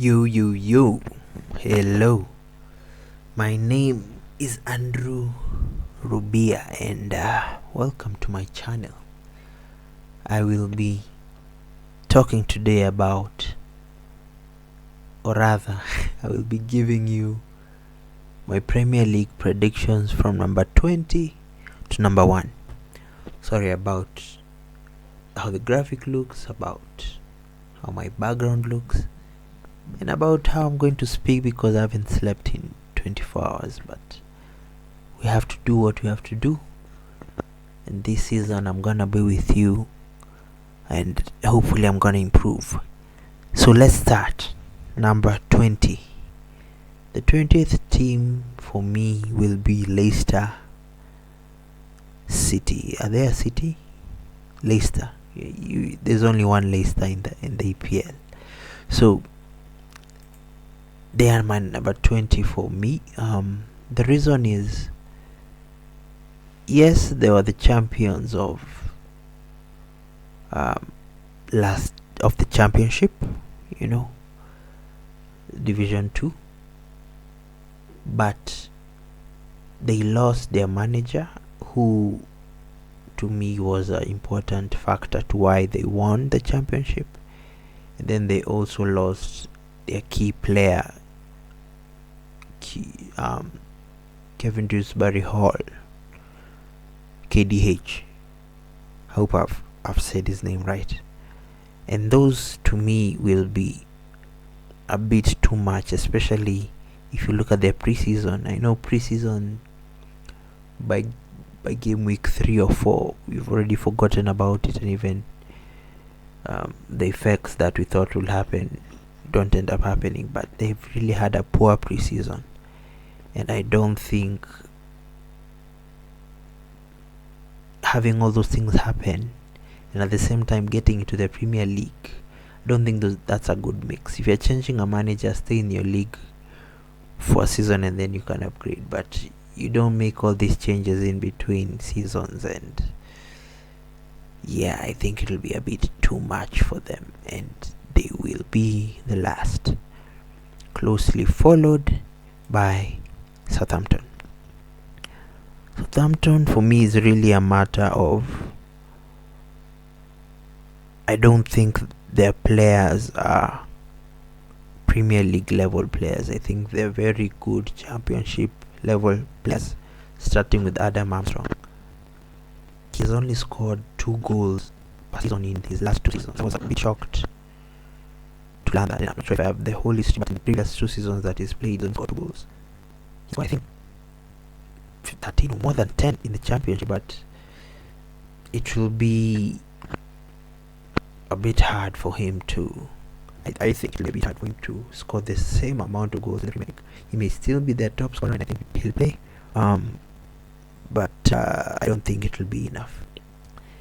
Yo, hello. My name is Andrew Rubia, and welcome to my channel. I will be talking today about, or rather, I will be giving you my Premier League predictions from number 20 to number 1. Sorry about how the graphic looks, about how my background looks, and about how I'm going to speak because I haven't slept in 24 hours, but we have to do what we have to do. And this season I'm gonna be with you, and hopefully I'm gonna improve. So let's start. Number 20. The 20th team for me will be Leicester City. Are they a city? Leicester. There's only one Leicester in the EPL. So they are my number 20 for me. The reason is, yes, they were the champions of last of the championship, Division 2, but they lost their manager, who to me was an important factor to why they won the championship. And then they also lost their key player, Kevin Dewsbury Hall, KDH. I hope I've said his name right. And those to me will be a bit too much, especially if you look at their preseason. I know preseason, by game week 3 or 4, we've already forgotten about it, and even the effects that we thought will happen don't end up happening. But they've really had a poor preseason, and I don't think having all those things happen and at the same time getting into the Premier League, I don't think that's a good mix. If you're changing a manager, stay in your league for a season and then you can upgrade, but you don't make all these changes in between seasons. And yeah, I think it'll be a bit too much for them, and they will be the last, closely followed by Southampton. Southampton for me is really a matter of, I don't think their players are Premier League level players. I think they're very good Championship level players, starting with Adam Armstrong. He's only scored 2 goals per season in his last 2 seasons. I was a bit shocked to learn that. I'm not sure if I have the whole history, but in the previous 2 seasons that he's played, he's only scored 2 goals. So I think 13 or more than 10 in the Championship, but it will be a bit hard for him to, I think it will be a bit hard for him to score the same amount of goals in the Premier League. He may still be their top scorer, and I think he'll play, but I don't think it will be enough.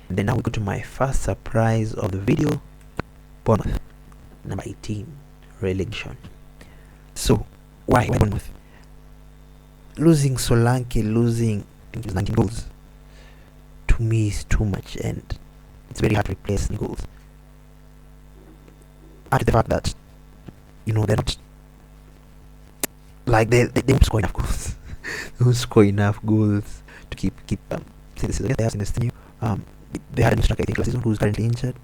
And then now we go to my first surprise of the video, Bournemouth, number 18, relegation. So why Bournemouth? Losing Solanke, losing 19 goals, to me is too much, and it's very hard to replace goals. Add the fact that they're not like they don't score enough goals. They don't score enough goals to keep the they had a new striker, I think, last season, who's currently injured,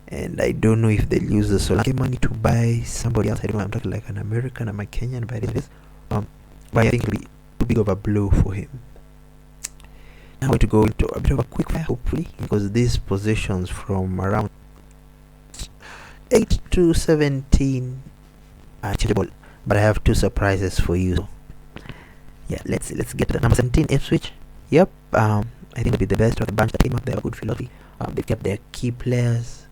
and I don't know if they'll use the Solanke money to buy somebody else. I don't know. I'm talking like an American, am I Kenyan? But it is. But I think it'll be too big of a blow for him. Now I'm going to go into a bit of a quick fire, hopefully, because these positions from around 8 to 17 are changeable. But I have 2 surprises for you. Yeah, let's get to number 17, Ipswich. Yep, I think it'll be the best of the bunch that came up. They have a good philosophy. They kept their key players.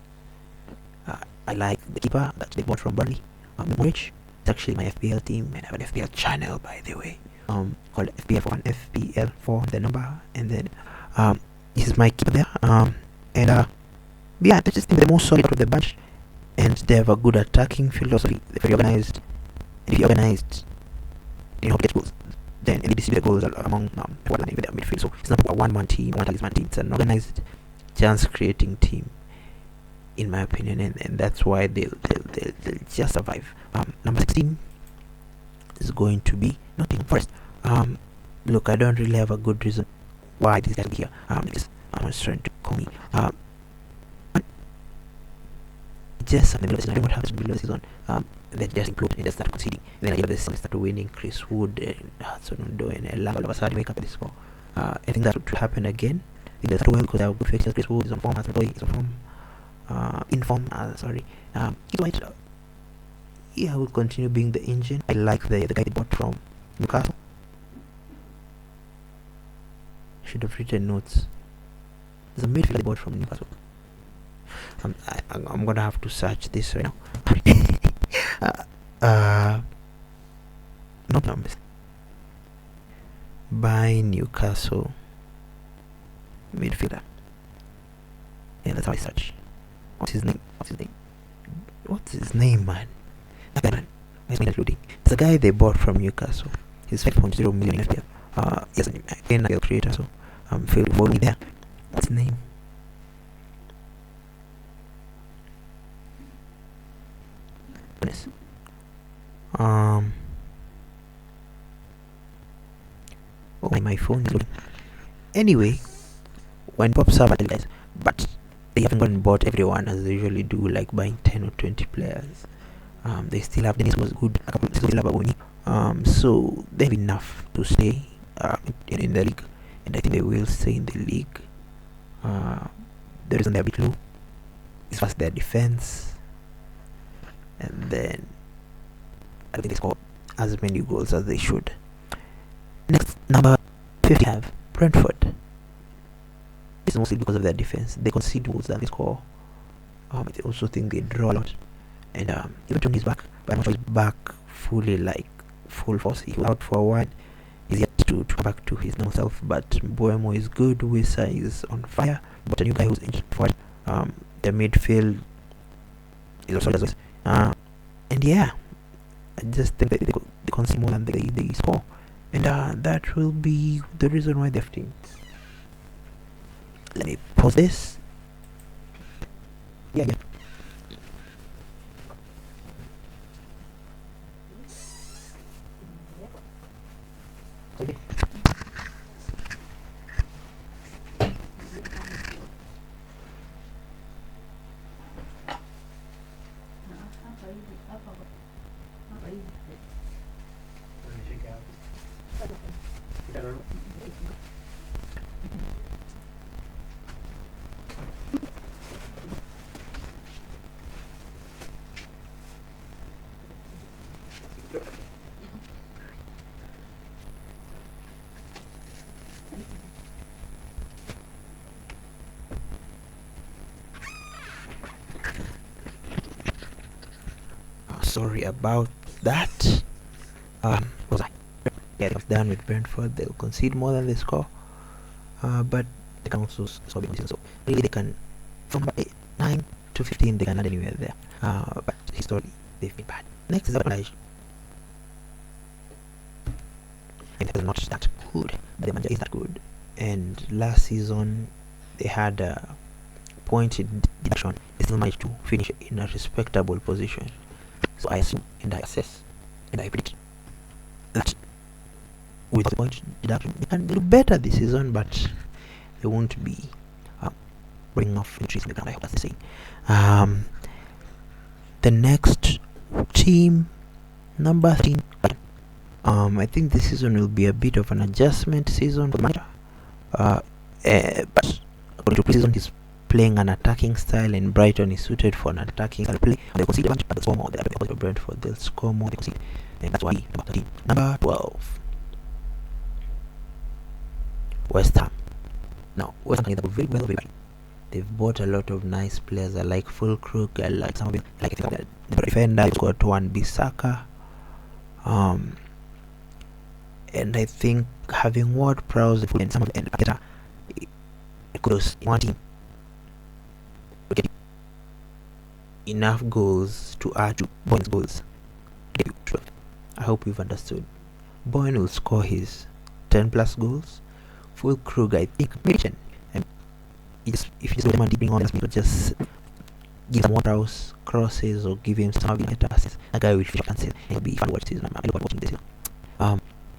I like the keeper that they bought from Burnley, Norwich. It's actually my FPL team, and I have an FPL channel, by the way, called FPL4, FPL4, the number, and then this is my keeper there. And yeah, I just think they're more solid out of the bunch, and they have a good attacking philosophy. They're very organized, and if you're organized, you know how to get goals. Then they distribute the goals among forward line with their midfield. So it's not a one-man team, one talisman team. It's an organized, chance-creating team. in my opinion, and that's why they'll just survive. Number 16 is going to be Nottingham Forest. Look, I don't really have a good reason why this guy is here. Because I was trying to call me. Just something below the season. I don't know what happens below the season. They just implode and just start conceding. Then at the end of the season, they start winning. Chris Wood and Hudson Odoi and Elanga all of a sudden wake up at the score. I think that would happen again. They start well because they have good fixtures. Chris Wood is on form. Hudson Odoi is on form. In form. Sorry. He's white. Yeah, will continue being the engine. I like the guy they bought from Newcastle. Should have written notes. There's a midfielder they bought from Newcastle. I'm gonna have to search this right now. Not numbers. By Newcastle midfielder. Yeah, that's how I search. What's his name, man? Okay, man. It's a guy they bought from Newcastle. He's 5.0 million FPL. Yes, again, a creator, so feel follow me there. What's his name? Goodness. Oh, my phone is loading. Anyway, when pops up, guys, but they haven't gone and bought everyone as they usually do, like buying 10 or 20 players. They still have Dennis was good, a couple of still have Aboni. So they have enough to stay in the league, and I think they will stay in the league. The reason they're a bit low is first their defense, and then I think they score as many goals as they should. Next, number 50 have Brentford. This is mostly because of their defense. They concede goals that they score. I also think they draw a lot. And even Tony is back, but I'm not sure he's back fully, like full force. He was out for a while. He's yet to come back to his normal self. But Boemo is good. Wissa is on fire. But a new guy who's injured for it. The midfield is also as well. And yeah, I just think that they concede more than they score. And that will be the reason why they're 15th. Let me pause this. Yeah. Okay. Sorry about that. Was I? Yeah, it's done with Brentford. They'll concede more than they score. But they can also score big goals. So really, they can from 9 to 15. They can land anywhere there. But historically, they've been bad. Next is Atalanta. And they're not that good. But the manager is that good. And last season, they had a point deduction. They still managed to finish in a respectable position. So I assume and I assess and I predict that with the point deduction they can do better this season, but they won't be bringing off entries in the ground. I hope that's the same. The next team, number 13. I think this season will be a bit of an adjustment season for the manager. But according to preseason, he's playing an attacking style, and Brighton is suited for an attacking style play. And they concede a bunch, but they'll score more. They're opposite of Brentford, they'll score more, they concede. And that's why number 13. Number 12. West Ham. Now, West Ham is very well. They've bought a lot of nice players. I like Fulkrug, I like some of them. Like I think the defender, you've got Wan-Bissaka. And I think having Ward-Prowse and some of them better, kudos one team. Get enough goals to add to Boyne's goals. I hope you've understood. Boyne will score his 10 plus goals. Fulkrug, I think, maybe 10. If you just bring on, just give some Waterhouse crosses or give him some better assists. A guy will finish and say, maybe fun watch this. I love watching this.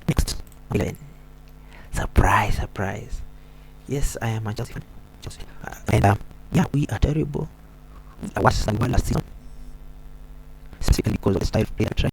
Next 11. Surprise. Yes, I am a Chelsea fan. And yeah, we are terrible. Worse than we were last season, specifically because of the style of play that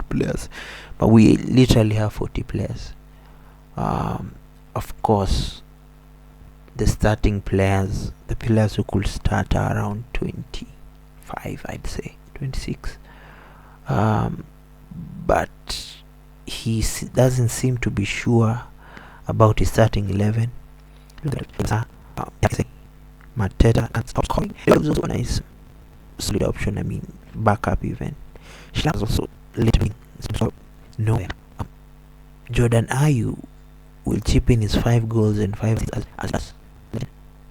players, but we literally have 40 players. Of course, the starting players, the players who could start are around 25, I'd say 26. But he doesn't seem to be sure about his starting 11. Mateta and stop scoring. It was also a nice solid option. I mean, backup even. Schlag was also little bit so nowhere. Jordan Ayew will chip in his 5 goals and 5 as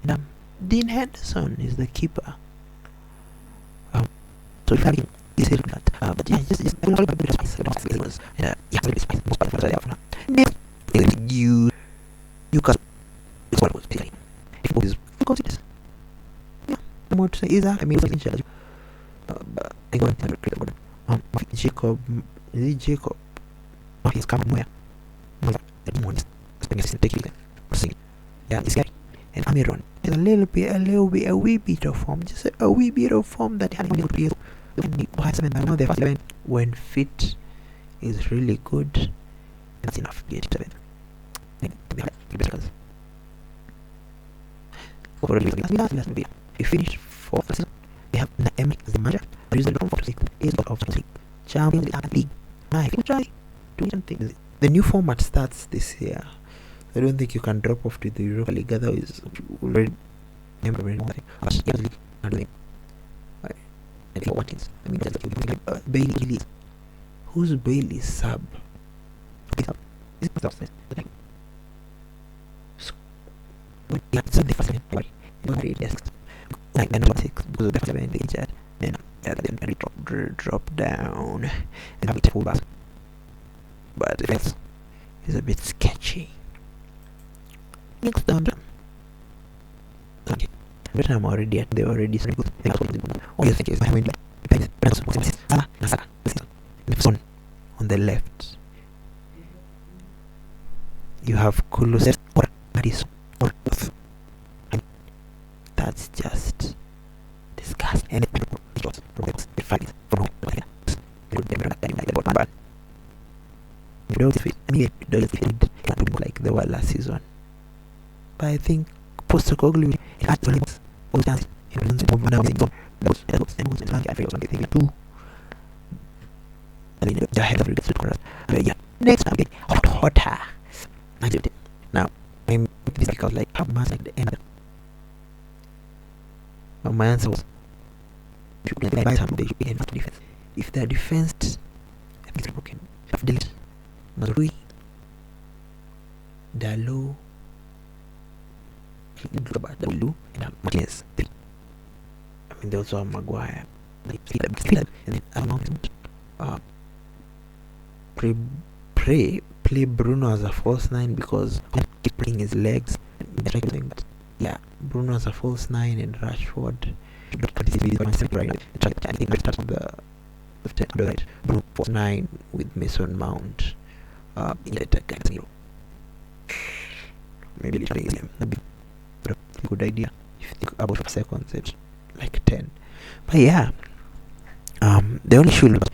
and, Dean Henderson is the keeper. So if I this is that, but yeah, just you Newcastle is what was clearly people is consider. Yeah, no more to say is that I mean in charge. I go into Jacob is it Jacob? He's coming where? Yeah, this guy and Amiron is a wee bit of form, just a wee bit of form that had when fit is really good. That's enough. He finished fourth. They have Naemi as the manager. Result from 4 to 6 is of the Champions League. Now, if you try doing something, the new format starts this year. I don't think you can drop off to the Europa League. Otherwise, already Bailey. Who's Bailey sub? Drop down and have it full back. But it's a bit sketchy. Next down. Okay. But I'm already at the already good. Oh yes, thank you. On the left you have Kulusevski or Madison or both. That's just disgusting. And like they were last season. But I think Postecoglou actually all chance next time hotter. Now I'm because like how much like the end. My answer was by time they should be defense. If their defense is broken, delete Mazrui, Dalo, Dalo, and Martinez. I mean, there also Maguire. And then amount play Bruno as a false 9 because keep playing his legs. But yeah, Bruno as a false 9 and Rashford. Right. Bruno false 9 with Mason Mount. Maybe literally a good idea if you think about seconds. It's like 10. But yeah, the only issue was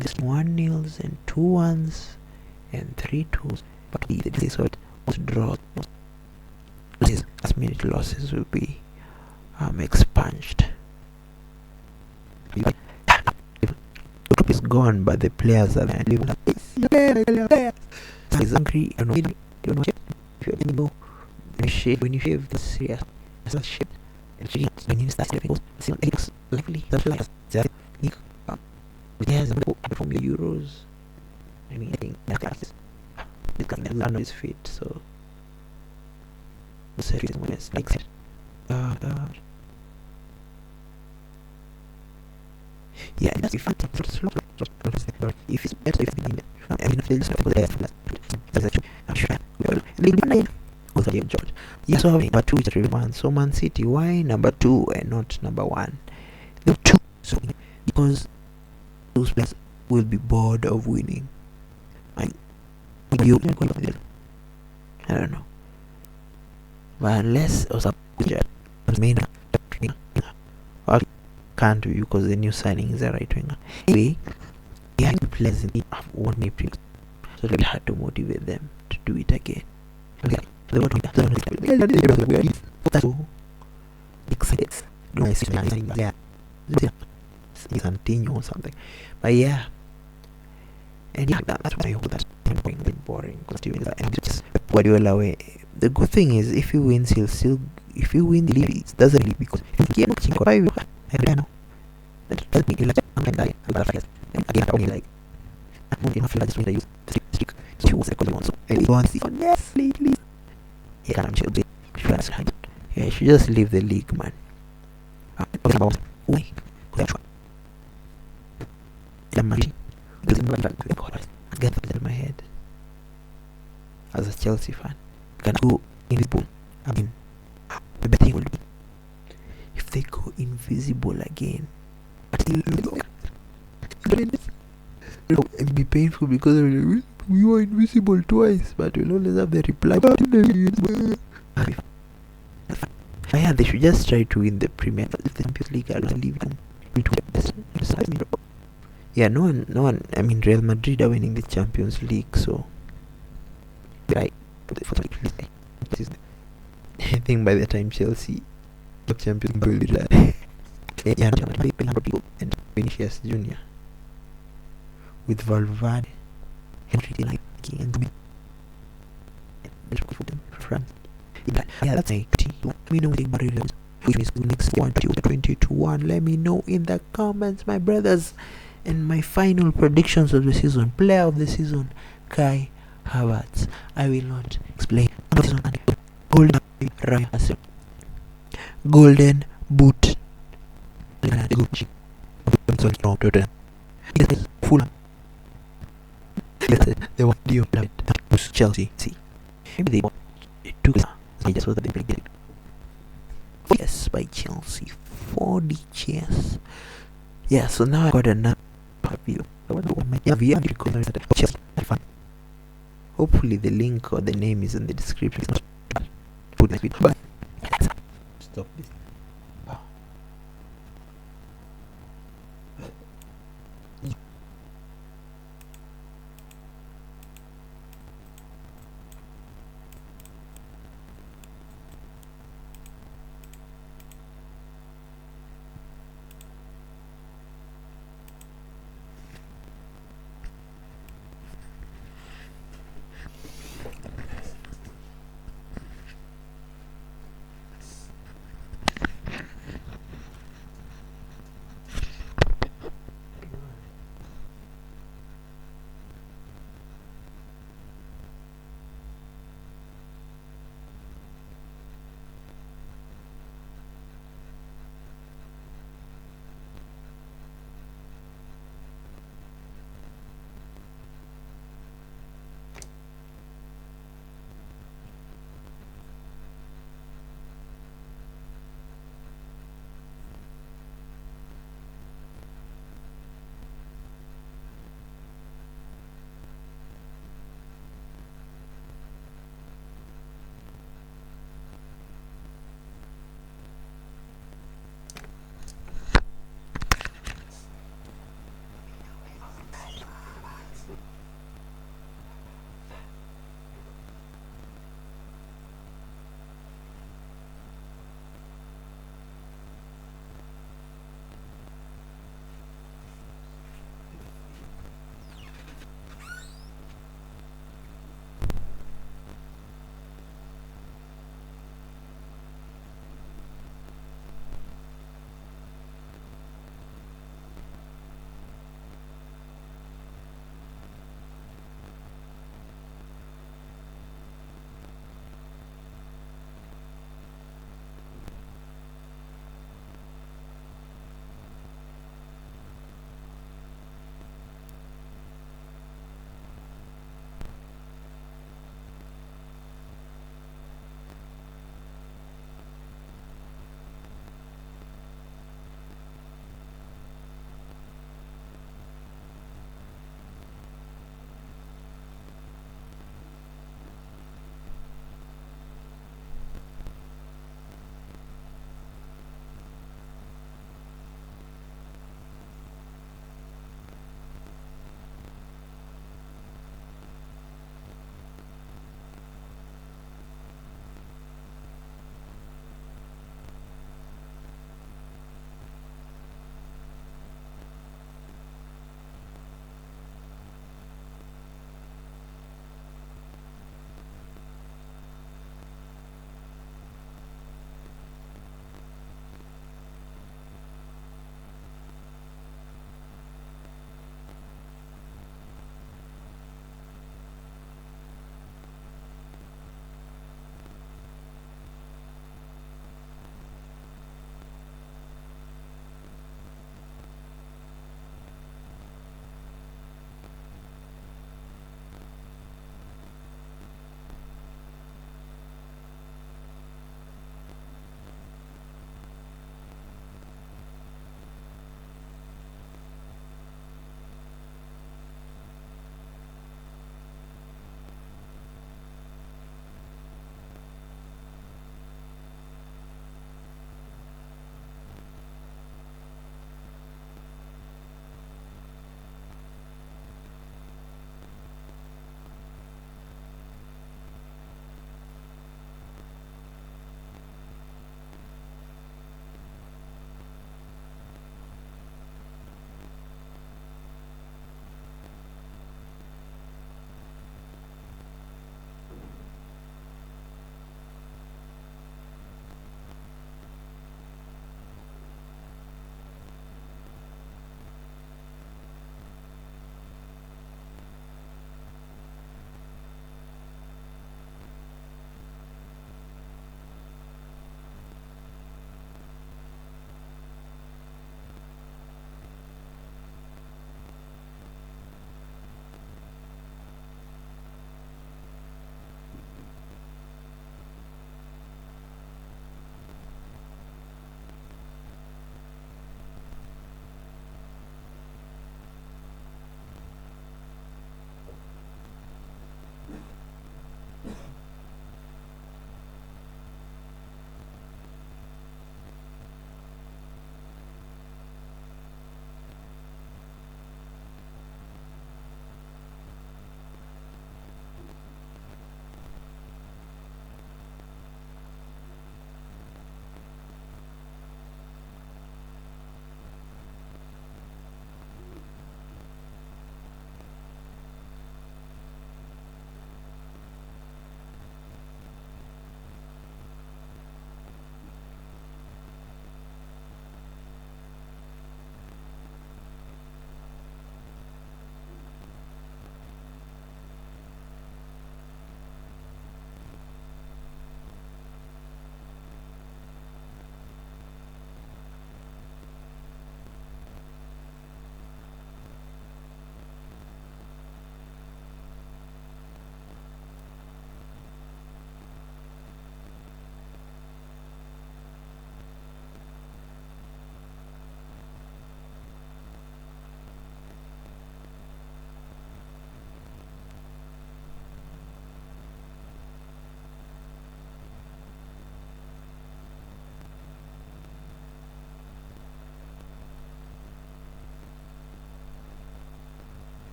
just 1-0s and 2-1s and 3-2s. But this is what most draws, most last minute losses will be expunged. The group is gone, but the players are there. He's angry. I don't know when you shave the serious shit. When you start having it looks likely the players from the Euros. I mean, I think this guy Lano is fit, so the series is like that. Yeah, that's if it's better if I mean if they just there that's actually I'm sure also George. Yeah, so number 2 is everyone. So Man City, why number 2 and not number 1? The 2 so because those players will be bored of winning. I don't know. But unless or main can't do because the new signing is a right winger. Anyway, behind the players have won me previous, so it's really hard to motivate them to do it again. Okay. So excited. Continue or something. But yeah, And yeah, that's why I hope that's going a bit boring. And just Guardiola way. The good thing is, if he wins, he'll still. If he wins the league, it doesn't leave because if he keeps 5, I don't know. That doesn't mean like something like that. And again, only like I don't feel like just use stick. So he wants the one. So I want to see yes, please. Yeah, I'm sure. Yeah, I should just leave the league, man. Talking about why? I get that in my head. As a Chelsea fan, can go invisible. I mean, the best thing will be if they go invisible again. But still, it'll be painful because we were invisible twice, but we'll always have the reply. Yeah, they should just try to win the Premier League. I don't leave them. Yeah, no one. I mean, Real Madrid are winning the Champions League, so right. I think by the time Chelsea champions will be there. Yeah, and Vinicius Junior with Valverde, Henry, and France. Yeah, that's a let me know which is next one to 2021. Let me know in the comments, my brothers. And my final predictions of the season: player of the season, Kai Havertz. I will not explain. Golden boot. Fulham. They want the Chelsea. See, maybe they want it took just so that they bring it. Yes, by Chelsea 4D chairs. Yeah, so now I got another review. Hopefully the link or the name is in the description. Put my video. Stop this.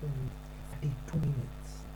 32 minutes. 32 minutes.